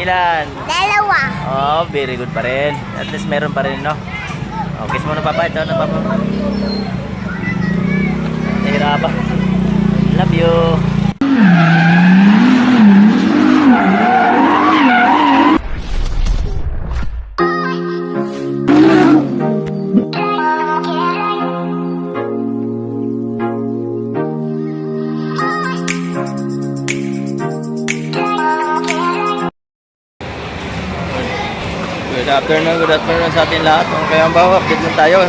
Ilan? Dalawa. Oh, very good pa rin. At least meron pa rin, no? Oh, kiss mo na papa. Ito na papa. Nahirapan. Love you. Good afternoon sa atin lahat. Kaya ang bawa, update lang tayo.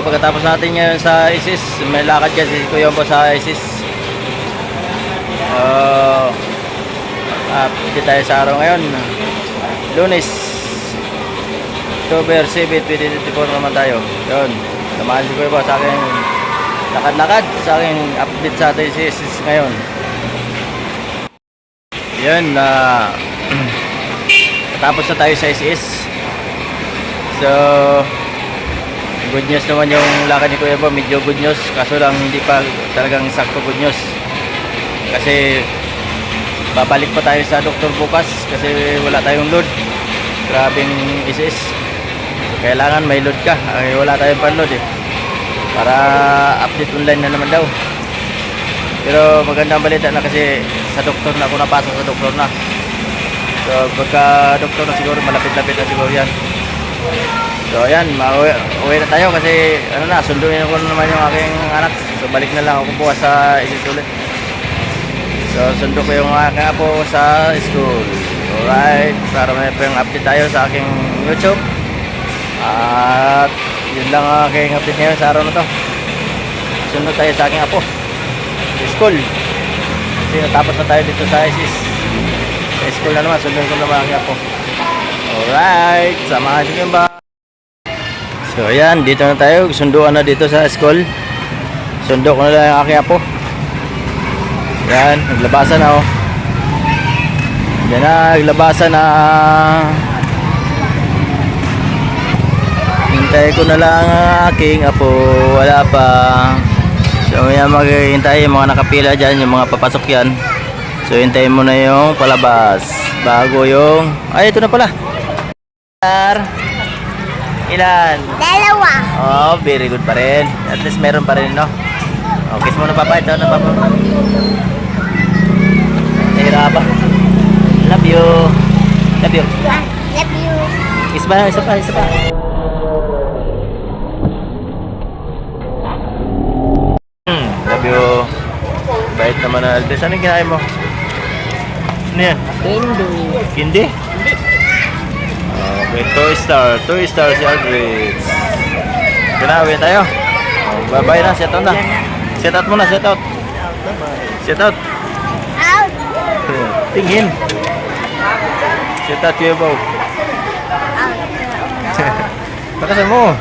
Pagkatapos natin ngayon sa ISIS, may lakad kasi si Kuya po sa ISIS. Update tayo sa araw ngayon. Lunes, October 7, 2024 naman tayo. Yun, samahan si Kuya po sa aking lakad-lakad, sa aking update sa atin si ISIS ngayon. Yun, tapos na tayo sa ISIS. So good news naman yung lakad ni Kuya Bo. Medyo good news, kaso lang hindi pa talagang sakto good news, kasi babalik pa tayo sa doktor bukas kasi wala tayong load. Grabing ISIS, so, kailangan may load ka. Ay, wala tayong pan-load para update online na naman daw. Pero magandang balita na kasi sa doktor na ako napasok, sa doktor na. So pagka doktor na siguro, malapit-lapit na siguro yan. So ayan, uwi na tayo kasi ano na, sunduin ko naman yung aking anak. So balik na lang ako bukas sa ISIS ulit. So sundo ko yung aking apo sa school. Alright, para may update tayo sa aking YouTube. At yun lang ang aking update ngayon sa araw na to. Sundo tayo sa aking apo sa school kasi natapos na tayo dito sa ISIS. Sa school na naman, sundin ko naman ang apo. Alright, samahan nyo ba? So ayan, dito na tayo. Sunduan na dito sa school. Sundo ko na lang ang aking apo. Yan, naglabasan na yan na, naglabasan na. Hintay ko na lang ang aking apo. Wala pa. So yan, maghihintay yung mga nakapila dyan, yung mga papasok yan. So hintayin mo na yung palabas bago yung... Ay, ito na pala. Ilan? Dalawa. Oh, very good pa rin. At least meron pa rin, no? Oh, kiss mo na papa. Ito na papa. Nahirapan. Love you. Love you. Love you. Kiss ba? Isa pa, isa pa. Love you. Bait naman na Aldes. Anong kinain mo? Ano yan? Hindi. Hindi? Okay, 2 star si Aldrich. Ginawin tayo. Bye-bye na, set out na. Set out muna, set out. Set out. Out. Tingin. Set out Kuya Bo. Pakasan mo.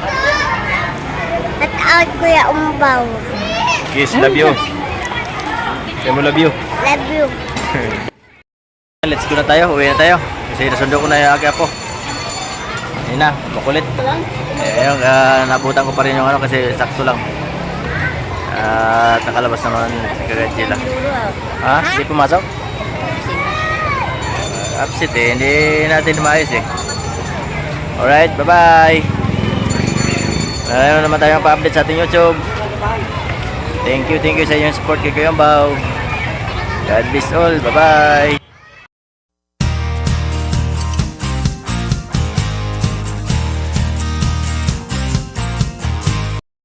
Out Kuya Umbaw. Kiss, love you. Kaya mo love you. Love you. Let's go na tayo, uwi na tayo. Kasi nasundo ko na yung aking apo. Ayun na, makulit. Ayun, nabutan ko pa rin yung ano kasi sakto lang. At nakalabas naman kagad sila. Ha? Hindi pumasok? Upset hindi natin maayos Alright, bye-bye. Ayun naman tayo pa-update sa ating YouTube. Thank you sa inyong support kay Kuya Bao. God bless all, bye-bye.